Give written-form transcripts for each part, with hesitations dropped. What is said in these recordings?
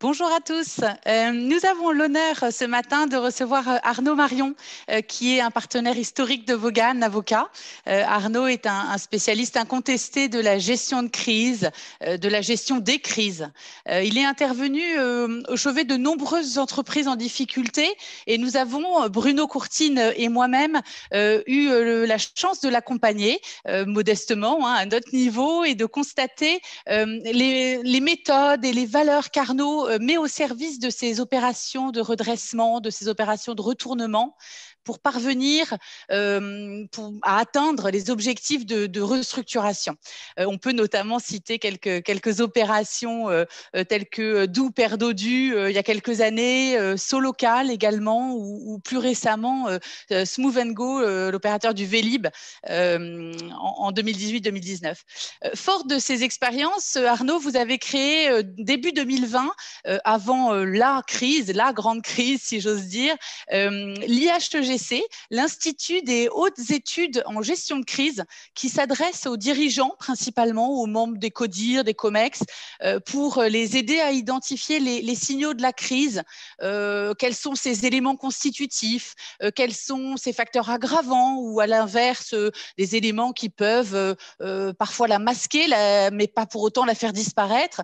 Bonjour à tous. Nous avons l'honneur ce matin de recevoir Arnaud Marion, qui est un partenaire historique de Vaughan, avocat. Arnaud est un spécialiste incontesté de la gestion de crise, de la gestion des crises. Il est intervenu au chevet de nombreuses entreprises en difficulté et nous avons, Bruno Courtine et moi-même, eu la chance de l'accompagner modestement, à notre niveau et de constater les méthodes et les valeurs qu'Arnaud met au service de ces opérations de redressement, de ces opérations de retournement pour parvenir à atteindre les objectifs de restructuration. On peut notamment citer quelques opérations telles que Doux perd Dodu il y a quelques années, Solocal également, ou plus récemment Smooth Go, l'opérateur du Vélib en 2018-2019. Fort de ces expériences, Arnaud, vous avez créé début 2020, avant la crise, la grande crise si j'ose dire, l'IHEGC, l'Institut des hautes études en gestion de crise, qui s'adresse aux dirigeants principalement, aux membres des CODIR, des COMEX, pour les aider à identifier les signaux de la crise, quels sont ces éléments constitutifs, quels sont ces facteurs aggravants ou à l'inverse des éléments qui peuvent parfois la masquer, mais pas pour autant la faire disparaître.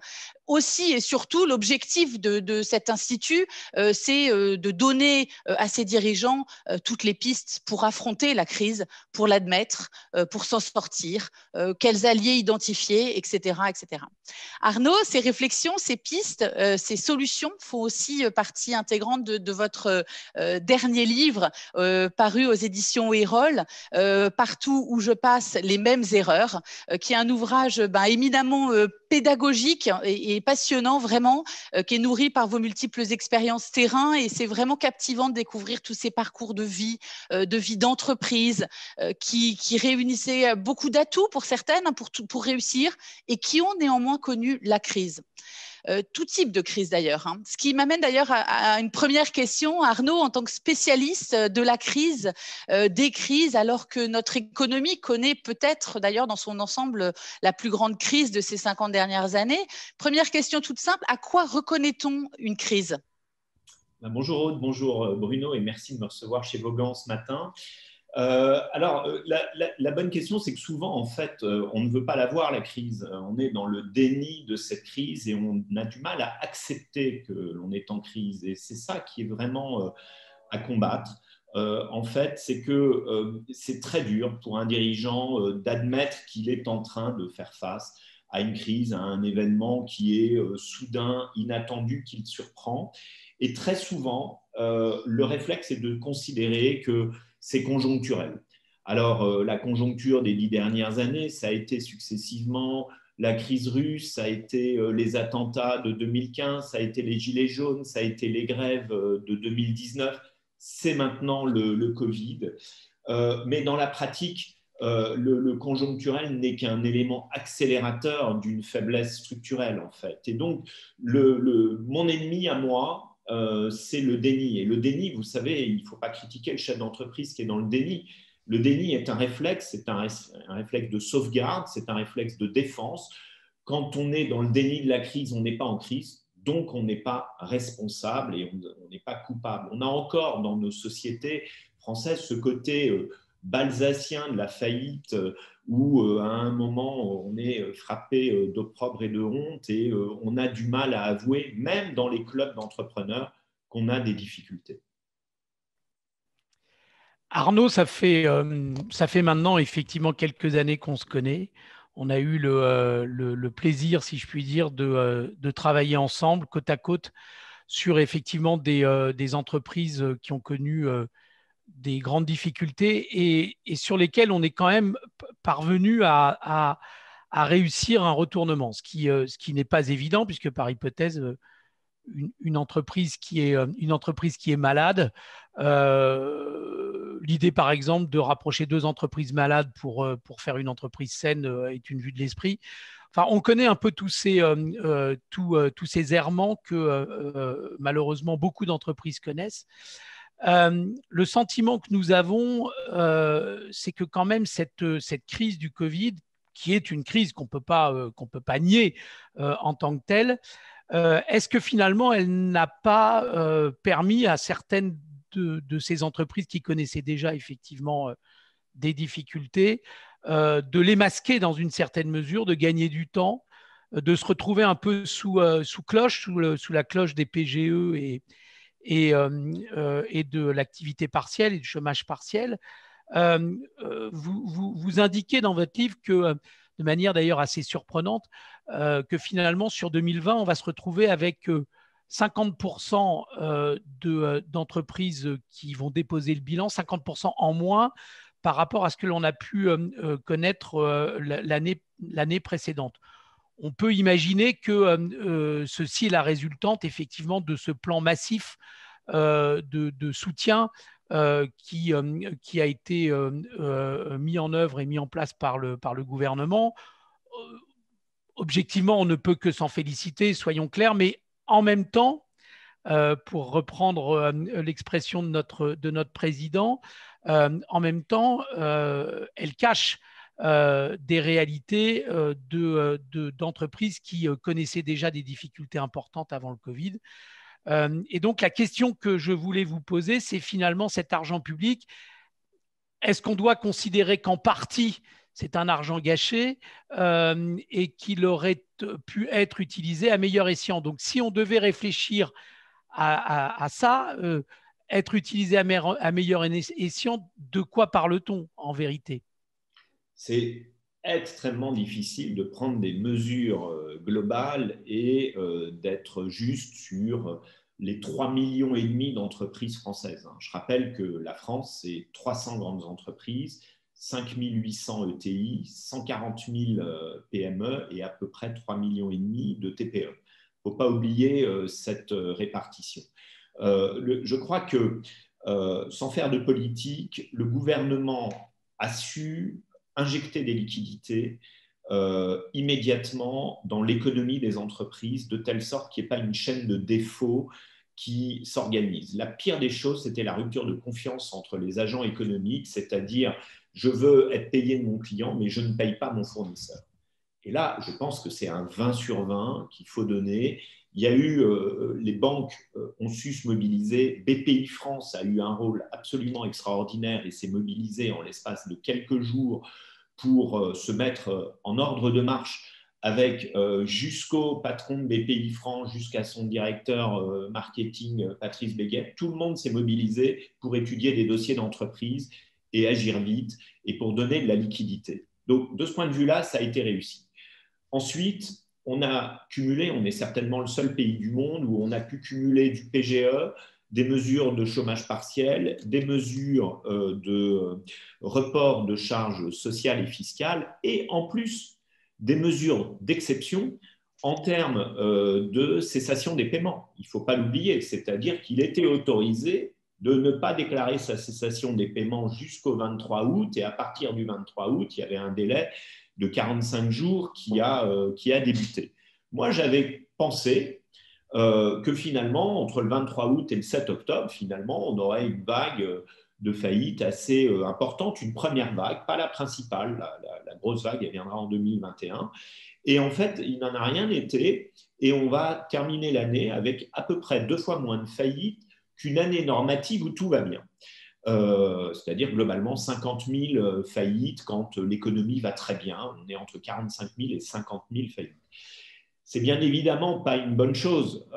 Aussi et surtout, l'objectif de cet institut, c'est de donner à ses dirigeants toutes les pistes pour affronter la crise, pour l'admettre, pour s'en sortir, quels alliés identifier, etc., etc. Arnaud, ces réflexions, ces pistes, ces solutions font aussi partie intégrante de votre dernier livre paru aux éditions Erol, Partout où je passe, les mêmes erreurs, qui est un ouvrage éminemment pédagogique et passionnant vraiment, qui est nourri par vos multiples expériences terrain, et c'est vraiment captivant de découvrir tous ces parcours de vie d'entreprise qui réunissaient beaucoup d'atouts pour certaines, pour réussir, et qui ont néanmoins connu la crise. Tout type de crise d'ailleurs. Ce qui m'amène d'ailleurs à une première question, Arnaud, en tant que spécialiste de la crise, des crises, alors que notre économie connaît peut-être d'ailleurs dans son ensemble la plus grande crise de ces 50 dernières années. Première question toute simple, à quoi reconnaît-on une crise ? Bonjour Aude, bonjour Bruno, et merci de me recevoir chez Vaughan ce matin. La bonne question, c'est que souvent, en fait, on ne veut pas la voir, la crise. On est dans le déni de cette crise et on a du mal à accepter que l'on est en crise. Et c'est ça qui est vraiment à combattre. En fait, c'est que c'est très dur pour un dirigeant d'admettre qu'il est en train de faire face à une crise, à un événement qui est soudain, inattendu, qui le surprend. Et très souvent, le réflexe est de considérer que c'est conjoncturel. Alors, la conjoncture des 10 dernières années, ça a été successivement la crise russe, ça a été les attentats de 2015, ça a été les gilets jaunes, ça a été les grèves de 2019, c'est maintenant le Covid. Mais dans la pratique, le conjoncturel n'est qu'un élément accélérateur d'une faiblesse structurelle, en fait. Et donc, mon ennemi à moi, c'est le déni. Et le déni, vous savez, il ne faut pas critiquer le chef d'entreprise qui est dans le déni. Le déni est un réflexe, c'est un réflexe de sauvegarde, c'est un réflexe de défense. Quand on est dans le déni de la crise, on n'est pas en crise, donc on n'est pas responsable et on n'est pas coupable. On a encore dans nos sociétés françaises ce côté balsacien de la faillite où à un moment on est frappé d'opprobre et de honte et on a du mal à avouer, même dans les clubs d'entrepreneurs, qu'on a des difficultés. Arnaud, ça fait maintenant effectivement quelques années qu'on se connaît. On a eu le plaisir, si je puis dire, de travailler ensemble, côte à côte, sur effectivement des entreprises qui ont connu des grandes difficultés et sur lesquelles on est quand même parvenu à réussir un retournement, ce qui n'est pas évident, puisque par hypothèse, une entreprise qui est malade, l'idée par exemple de rapprocher deux entreprises malades pour faire une entreprise saine est une vue de l'esprit. Enfin, on connaît un peu tous ces errements que malheureusement beaucoup d'entreprises connaissent. Le sentiment que nous avons, c'est que quand même cette crise du Covid, qui est une crise qu'on peut pas nier en tant que telle, est-ce que finalement, elle n'a pas permis à certaines de ces entreprises qui connaissaient déjà effectivement des difficultés, de les masquer dans une certaine mesure, de gagner du temps, de se retrouver un peu sous cloche, sous la cloche des PGE et de l'activité partielle et du chômage partiel. Vous indiquez dans votre livre que, de manière d'ailleurs assez surprenante, que finalement sur 2020, on va se retrouver avec 50% d'entreprises qui vont déposer le bilan, 50% en moins par rapport à ce que l'on a pu connaître l'année précédente. On peut imaginer que ceci est la résultante effectivement de ce plan massif de soutien qui a été mis en œuvre et mis en place par le gouvernement. Objectivement, on ne peut que s'en féliciter, soyons clairs, mais en même temps, pour reprendre l'expression de notre président, en même temps, elle cache des réalités d'entreprises qui connaissaient déjà des difficultés importantes avant le Covid. Et donc, la question que je voulais vous poser, c'est finalement cet argent public. Est-ce qu'on doit considérer qu'en partie, c'est un argent gâché et qu'il aurait pu être utilisé à meilleur escient? Donc, si on devait réfléchir à ça, être utilisé à meilleur escient, de quoi parle-t-on en vérité? C'est extrêmement difficile de prendre des mesures globales et d'être juste sur les 3,5 millions d'entreprises françaises. Je rappelle que la France, c'est 300 grandes entreprises, 5 800 ETI, 140 000 PME et à peu près 3,5 millions de TPE. Il ne faut pas oublier cette répartition. Je crois que, sans faire de politique, le gouvernement a su injecter des liquidités immédiatement dans l'économie des entreprises, de telle sorte qu'il n'y ait pas une chaîne de défauts qui s'organise. La pire des choses, c'était la rupture de confiance entre les agents économiques, c'est-à-dire je veux être payé de mon client, mais je ne paye pas mon fournisseur. Et là, je pense que c'est un 20 sur 20 qu'il faut donner. Il y a eu, les banques ont su se mobiliser. BPI France a eu un rôle absolument extraordinaire et s'est mobilisé en l'espace de quelques jours pour se mettre en ordre de marche avec jusqu'au patron de BPI France, jusqu'à son directeur marketing, Patrice Béguet. Tout le monde s'est mobilisé pour étudier des dossiers d'entreprise et agir vite et pour donner de la liquidité. Donc, de ce point de vue-là, ça a été réussi. Ensuite, on a cumulé, on est certainement le seul pays du monde où on a pu cumuler du PGE, des mesures de chômage partiel, des mesures de report de charges sociales et fiscales et en plus des mesures d'exception en termes de cessation des paiements. Il ne faut pas l'oublier, c'est-à-dire qu'il était autorisé de ne pas déclarer sa cessation des paiements jusqu'au 23 août et à partir du 23 août, il y avait un délai de 45 jours qui a débuté. Moi, j'avais pensé que finalement, entre le 23 août et le 7 octobre, finalement, on aurait une vague de faillite assez importante, une première vague, pas la principale, la grosse vague, elle viendra en 2021. Et en fait, il n'en a rien été et on va terminer l'année avec à peu près 2 fois moins de faillites qu'une année normative où tout va bien. C'est-à-dire globalement 50 000 faillites quand l'économie va très bien. On est entre 45 000 et 50 000 faillites. C'est bien évidemment pas une bonne chose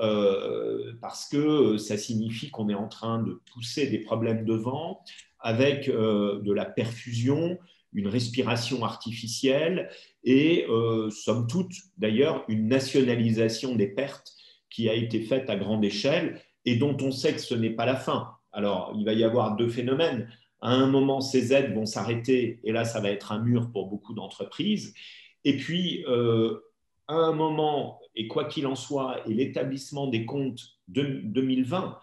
parce que ça signifie qu'on est en train de pousser des problèmes devant avec de la perfusion, une respiration artificielle et, somme toute, d'ailleurs, une nationalisation des pertes qui a été faite à grande échelle et dont on sait que ce n'est pas la fin. Alors, il va y avoir 2 phénomènes. À un moment, ces aides vont s'arrêter et là, ça va être un mur pour beaucoup d'entreprises. Et puis, à un moment, et quoi qu'il en soit, et l'établissement des comptes 2020,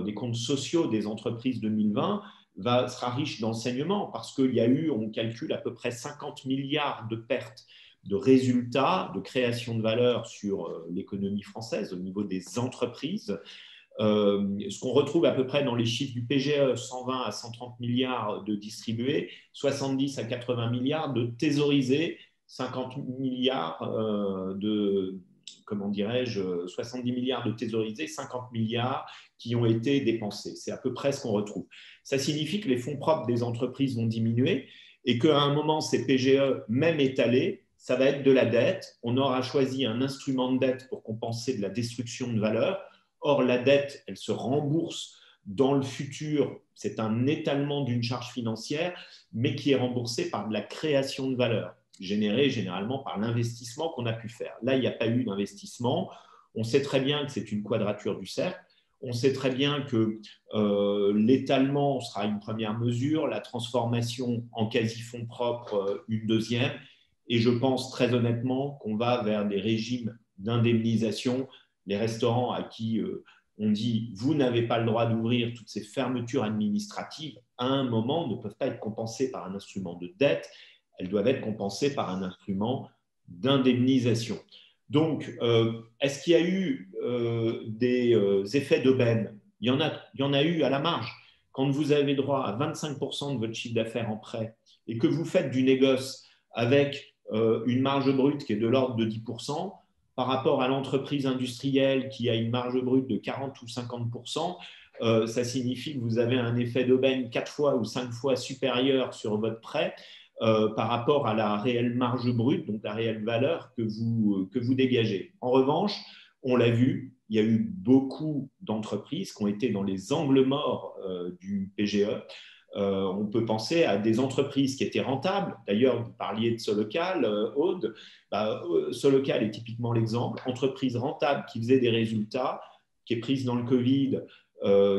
des comptes sociaux des entreprises 2020, sera riche d'enseignements parce qu'il y a eu, on calcule, à peu près 50 milliards de pertes de résultats, de création de valeur sur l'économie française au niveau des entreprises. Ce qu'on retrouve à peu près dans les chiffres du PGE, 120 à 130 milliards de distribués, 70 à 80 milliards de thésaurisés, 50 milliards comment dirais-je, 70 milliards de thésaurisés, 50 milliards qui ont été dépensés. C'est à peu près ce qu'on retrouve. Ça signifie que les fonds propres des entreprises vont diminuer et qu'à un moment, ces PGE, même étalés, ça va être de la dette. On aura choisi un instrument de dette pour compenser de la destruction de valeur. Or, la dette, elle se rembourse dans le futur. C'est un étalement d'une charge financière, mais qui est remboursée par de la création de valeur, générée généralement par l'investissement qu'on a pu faire. Là, il n'y a pas eu d'investissement. On sait très bien que c'est une quadrature du cercle. On sait très bien que l'étalement sera une première mesure, la transformation en quasi-fonds propres une deuxième. Et je pense très honnêtement qu'on va vers des régimes d'indemnisation. Les restaurants à qui on dit « vous n'avez pas le droit d'ouvrir », toutes ces fermetures administratives, à un moment, ne peuvent pas être compensées par un instrument de dette, elles doivent être compensées par un instrument d'indemnisation. Donc, est-ce qu'il y a eu des effets d'aubaine ? Il y en a eu à la marge. Quand vous avez droit à 25% de votre chiffre d'affaires en prêt et que vous faites du négoce avec une marge brute qui est de l'ordre de 10%, par rapport à l'entreprise industrielle qui a une marge brute de 40 ou 50%, ça signifie que vous avez un effet d'aubaine 4 fois ou 5 fois supérieur sur votre prêt par rapport à la réelle marge brute, donc la réelle valeur que vous dégagez. En revanche, on l'a vu, il y a eu beaucoup d'entreprises qui ont été dans les angles morts du PGE. On peut penser à des entreprises qui étaient rentables. D'ailleurs, vous parliez de Solocal, Aude. Solocal est typiquement l'exemple. Entreprise rentable qui faisait des résultats, qui est prise dans le Covid,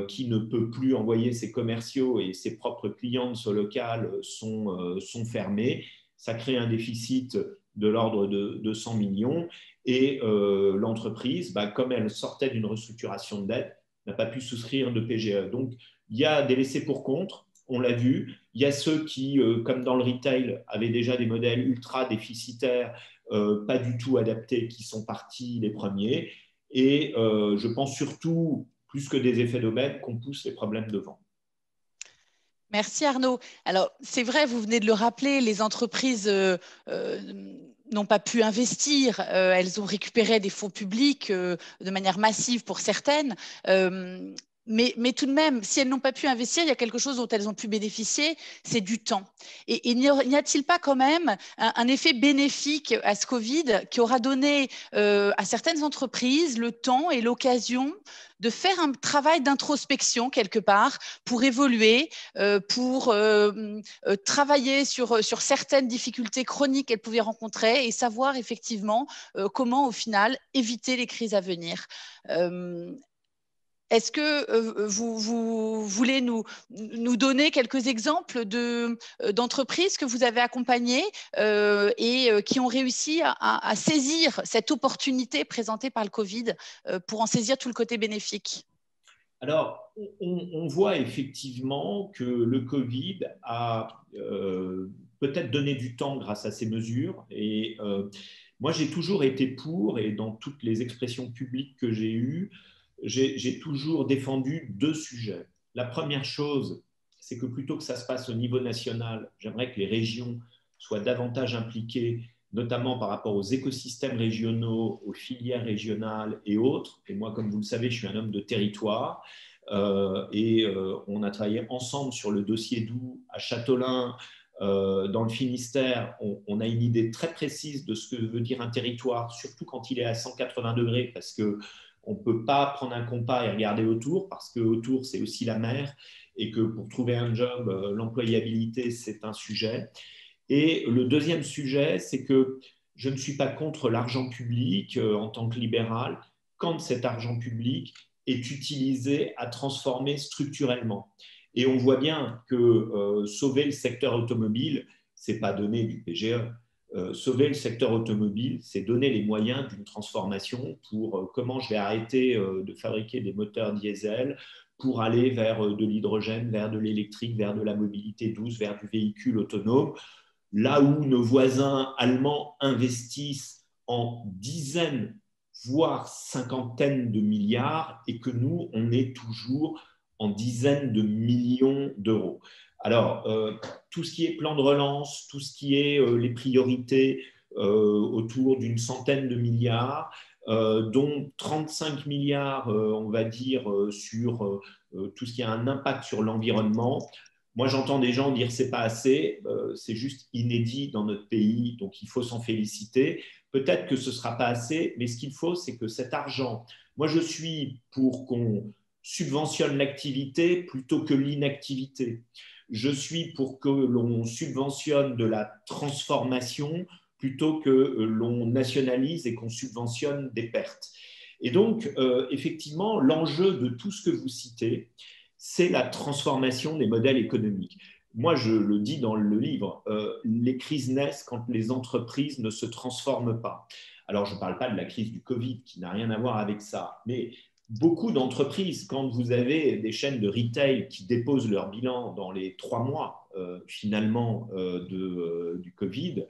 qui ne peut plus envoyer ses commerciaux et ses propres clients de Solocal sont fermés. Ça crée un déficit de l'ordre de 100 millions. Et l'entreprise, comme elle sortait d'une restructuration de dette, n'a pas pu souscrire de PGE. Donc, il y a des laissés pour compte. On l'a vu, il y a ceux qui, comme dans le retail, avaient déjà des modèles ultra déficitaires, pas du tout adaptés, qui sont partis les premiers. Et je pense surtout, plus que des effets d'aubaine, qu'on pousse les problèmes devant. Merci Arnaud. Alors, c'est vrai, vous venez de le rappeler, les entreprises n'ont pas pu investir. Elles ont récupéré des fonds publics de manière massive pour certaines. Mais tout de même, si elles n'ont pas pu investir, il y a quelque chose dont elles ont pu bénéficier, c'est du temps. Et n'y a-t-il pas quand même un effet bénéfique à ce Covid qui aura donné à certaines entreprises le temps et l'occasion de faire un travail d'introspection quelque part pour évoluer, pour travailler sur certaines difficultés chroniques qu'elles pouvaient rencontrer et savoir effectivement comment au final éviter les crises à venir. Est-ce que vous voulez nous donner quelques exemples d'entreprises que vous avez accompagnées et qui ont réussi à saisir cette opportunité présentée par le Covid pour en saisir tout le côté bénéfique? Alors, on voit effectivement que le Covid a peut-être donné du temps grâce à ces mesures. Et moi, j'ai toujours été pour, et dans toutes les expressions publiques que j'ai eues, j'ai toujours défendu deux sujets. La première chose, c'est que plutôt que ça se passe au niveau national, j'aimerais que les régions soient davantage impliquées, notamment par rapport aux écosystèmes régionaux, aux filières régionales et autres. Et moi, comme vous le savez, je suis un homme de territoire on a travaillé ensemble sur le dossier Doubs à Châteaulin. Dans le Finistère, on a une idée très précise de ce que veut dire un territoire, surtout quand il est à 180 degrés, parce qu'on ne peut pas prendre un compas et regarder autour, parce qu'autour, c'est aussi la mer, et que pour trouver un job, l'employabilité, c'est un sujet. Et le deuxième sujet, c'est que je ne suis pas contre l'argent public en tant que libéral, quand cet argent public est utilisé à transformer structurellement. Et on voit bien que sauver le secteur automobile, ce n'est pas donner du PGE. Sauver le secteur automobile, c'est donner les moyens d'une transformation pour comment je vais arrêter de fabriquer des moteurs diesel pour aller vers de l'hydrogène, vers de l'électrique, vers de la mobilité douce, vers du véhicule autonome. Là où nos voisins allemands investissent en dizaines, voire cinquantaines de milliards, et que nous, on est toujours en dizaines de millions d'euros. Alors, tout ce qui est plan de relance, tout ce qui est les priorités autour d'une centaine de milliards, dont 35 milliards, on va dire, sur tout ce qui a un impact sur l'environnement. Moi, j'entends des gens dire c'est pas assez, c'est juste inédit dans notre pays, donc il faut s'en féliciter. Peut-être que ce ne sera pas assez, mais ce qu'il faut, c'est que cet argent, moi je suis pour qu'on subventionne l'activité plutôt que l'inactivité. Je suis pour que l'on subventionne de la transformation plutôt que l'on nationalise et qu'on subventionne des pertes. Et donc, effectivement, l'enjeu de tout ce que vous citez, c'est la transformation des modèles économiques. Moi, je le dis dans le livre, les crises naissent quand les entreprises ne se transforment pas. Alors, je ne parle pas de la crise du Covid, qui n'a rien à voir avec ça, mais beaucoup d'entreprises, quand vous avez des chaînes de retail qui déposent leur bilan dans les 3 mois, finalement, du Covid,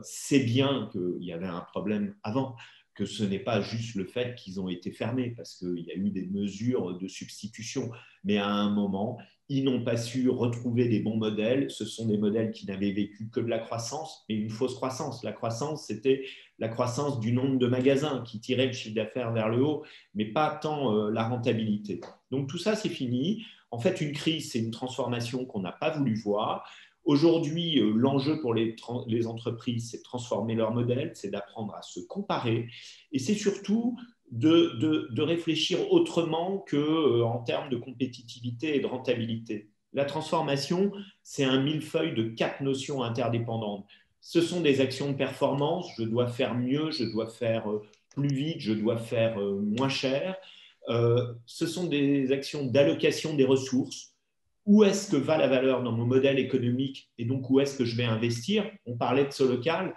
c'est bien qu'il y avait un problème avant, que ce n'est pas juste le fait qu'ils ont été fermés, parce qu'il y a eu des mesures de substitution. Mais à un moment, ils n'ont pas su retrouver des bons modèles. Ce sont des modèles qui n'avaient vécu que de la croissance, mais une fausse croissance. La croissance, c'était la croissance du nombre de magasins qui tirait le chiffre d'affaires vers le haut, mais pas tant la rentabilité. Donc tout ça, c'est fini. En fait, une crise, c'est une transformation qu'on n'a pas voulu voir. Aujourd'hui, l'enjeu pour les entreprises, c'est de transformer leur modèle, c'est d'apprendre à se comparer et c'est surtout de réfléchir autrement qu'en termes de compétitivité et de rentabilité. La transformation, c'est un millefeuille de 4 notions interdépendantes. Ce sont des actions de performance, je dois faire mieux, je dois faire plus vite, je dois faire moins cher. Ce sont des actions d'allocation des ressources. Où est-ce que va la valeur dans mon modèle économique et donc où est-ce que je vais investir? On parlait de SoLocal.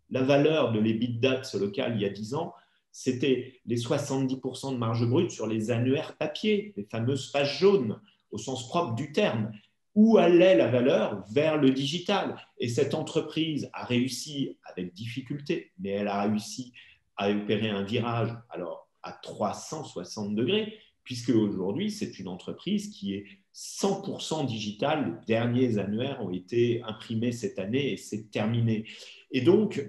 La valeur de l'EBITDA de SoLocal il y a 10 ans, c'était les 70% de marge brute sur les annuaires papier, les fameuses pages jaunes, au sens propre du terme. Où allait la valeur? Vers le digital. Et cette entreprise a réussi avec difficulté, mais elle a réussi à opérer un virage alors à 360 degrés, puisque aujourd'hui, c'est une entreprise qui est 100% digital. Les derniers annuaires ont été imprimés cette année et c'est terminé. Et donc,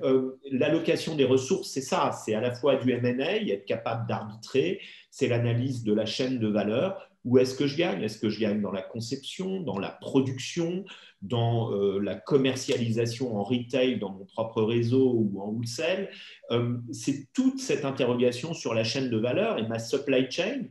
l'allocation des ressources, c'est ça. C'est à la fois du M&A, être capable d'arbitrer, c'est l'analyse de la chaîne de valeur. Où est-ce que je gagne? Est-ce que je gagne dans la conception, dans la production, dans la commercialisation en retail, dans mon propre réseau ou en wholesale? C'est toute cette interrogation sur la chaîne de valeur et ma supply chain.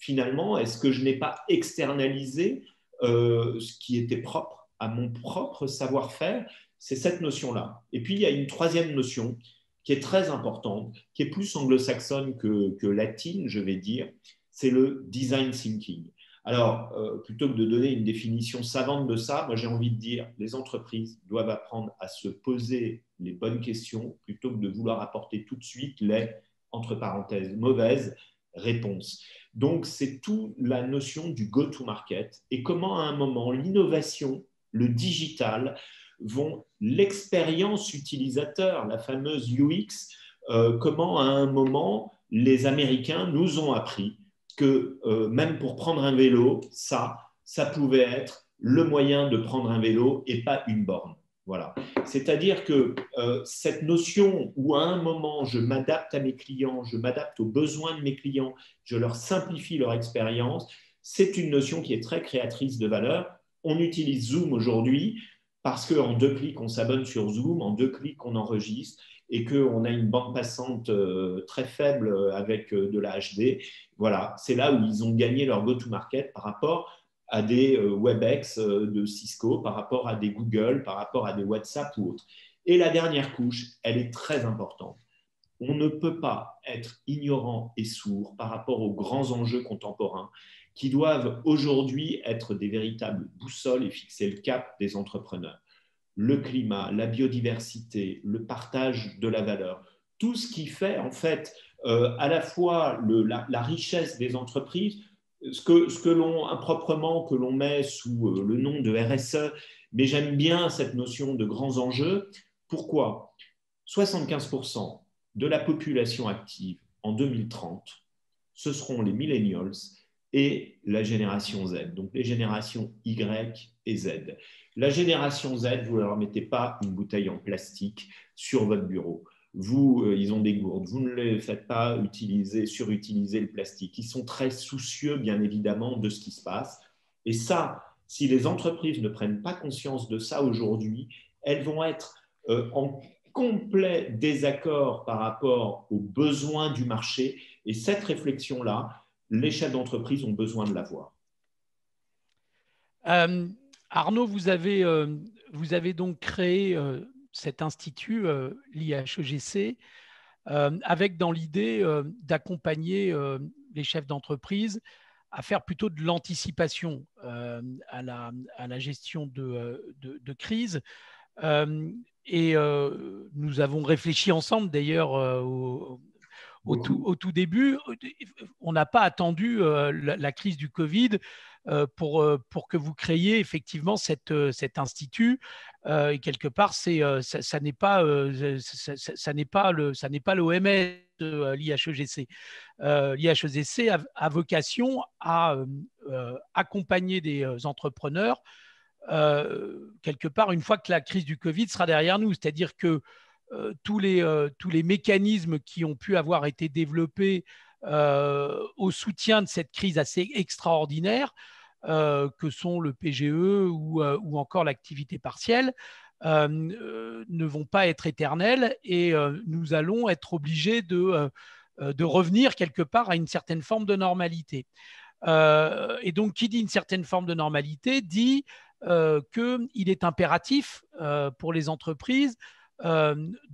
Finalement, est-ce que je n'ai pas externalisé ce qui était propre à mon propre savoir-faire? C'est cette notion-là. Et puis, il y a une troisième notion qui est très importante, qui est plus anglo-saxonne que latine, je vais dire, c'est le design thinking. Alors, plutôt que de donner une définition savante de ça, moi j'ai envie de dire les entreprises doivent apprendre à se poser les bonnes questions plutôt que de vouloir apporter tout de suite les, entre parenthèses, mauvaises réponses. Donc, c'est toute la notion du go-to-market et comment à un moment l'innovation, le digital, l'expérience utilisateur, la fameuse UX, comment à un moment les Américains nous ont appris que même pour prendre un vélo, ça pouvait être le moyen de prendre un vélo et pas une borne. Voilà. C'est-à-dire que cette notion où à un moment je m'adapte à mes clients, je m'adapte aux besoins de mes clients, je leur simplifie leur expérience, c'est une notion qui est très créatrice de valeur. On utilise Zoom aujourd'hui parce qu'en 2 clics, on s'abonne sur Zoom, en 2 clics, on enregistre et qu'on a une bande passante très faible avec de la HD. Voilà, c'est là où ils ont gagné leur go-to-market par rapport à des WebEx de Cisco, par rapport à des Google, par rapport à des WhatsApp ou autres. Et la dernière couche, elle est très importante. On ne peut pas être ignorant et sourd par rapport aux grands enjeux contemporains qui doivent aujourd'hui être des véritables boussoles et fixer le cap des entrepreneurs. Le climat, la biodiversité, le partage de la valeur, tout ce qui fait en fait à la fois la richesse des entreprises, ce que l'on improprement que l'on met sous le nom de RSE, mais j'aime bien cette notion de grands enjeux. Pourquoi? 75% de la population active en 2030, ce seront les millennials et la génération Z, donc les générations Y et Z. La génération Z, vous ne leur mettez pas une bouteille en plastique sur votre bureau. ils ont des gourdes, vous ne les faites pas surutiliser le plastique. Ils sont très soucieux, bien évidemment, de ce qui se passe. Et ça, si les entreprises ne prennent pas conscience de ça aujourd'hui, elles vont être en complet désaccord par rapport aux besoins du marché. Et cette réflexion-là, les chefs d'entreprise ont besoin de l'avoir. Arnaud, vous avez donc créé cet institut, l'IHEGC, avec dans l'idée d'accompagner les chefs d'entreprise à faire plutôt de l'anticipation à la gestion de crise. Et nous avons réfléchi ensemble, d'ailleurs, au tout début. On n'a pas attendu la crise du Covid pour que vous créiez effectivement cet institut. Et quelque part, ça n'est pas l'OMS, l'IHEGC. L'IHEGC a vocation à accompagner des entrepreneurs quelque part une fois que la crise du Covid sera derrière nous. C'est-à-dire que tous les mécanismes qui ont pu avoir été développés au soutien de cette crise assez extraordinaire, que sont le PGE ou encore l'activité partielle, ne vont pas être éternels et nous allons être obligés de revenir quelque part à une certaine forme de normalité. Et donc, qui dit une certaine forme de normalité dit qu'il est impératif pour les entreprises de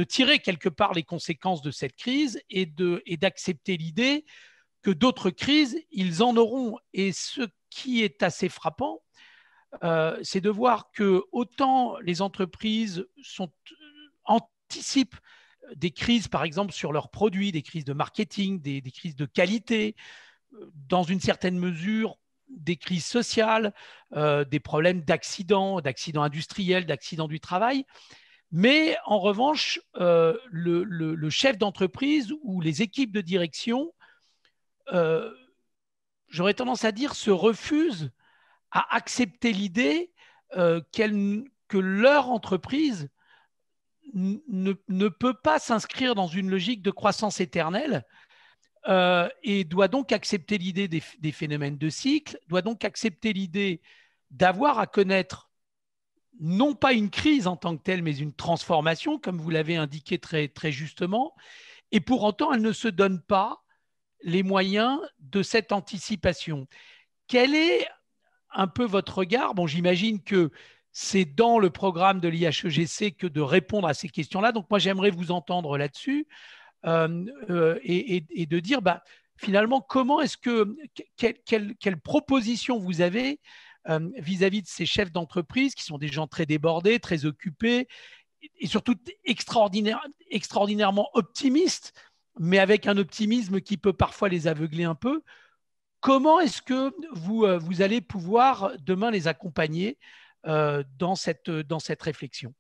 tirer quelque part les conséquences de cette crise et d'accepter l'idée que d'autres crises, ils en auront. Et ce qui est assez frappant, c'est de voir que autant les entreprises anticipent des crises, par exemple, sur leurs produits, des crises de marketing, des crises de qualité, dans une certaine mesure, des crises sociales, des problèmes d'accidents industriels, d'accidents du travail. Mais en revanche, le chef d'entreprise ou les équipes de direction, j'aurais tendance à dire, se refusent à accepter l'idée que leur entreprise ne peut pas s'inscrire dans une logique de croissance éternelle et doit donc accepter l'idée des phénomènes de cycle, doit donc accepter l'idée d'avoir à connaître non pas une crise en tant que telle, mais une transformation, comme vous l'avez indiqué très, très justement, et pour autant, elle ne se donne pas les moyens de cette anticipation. Quel est un peu votre regard? Bon, j'imagine que c'est dans le programme de l'IHEGC que de répondre à ces questions-là. Donc, moi, j'aimerais vous entendre là-dessus et de dire, finalement, comment est-ce quelle proposition vous avez vis-à-vis de ces chefs d'entreprise qui sont des gens très débordés, très occupés et surtout extraordinairement optimistes, mais avec un optimisme qui peut parfois les aveugler un peu. Comment est-ce que vous allez pouvoir demain les accompagner dans cette réflexion?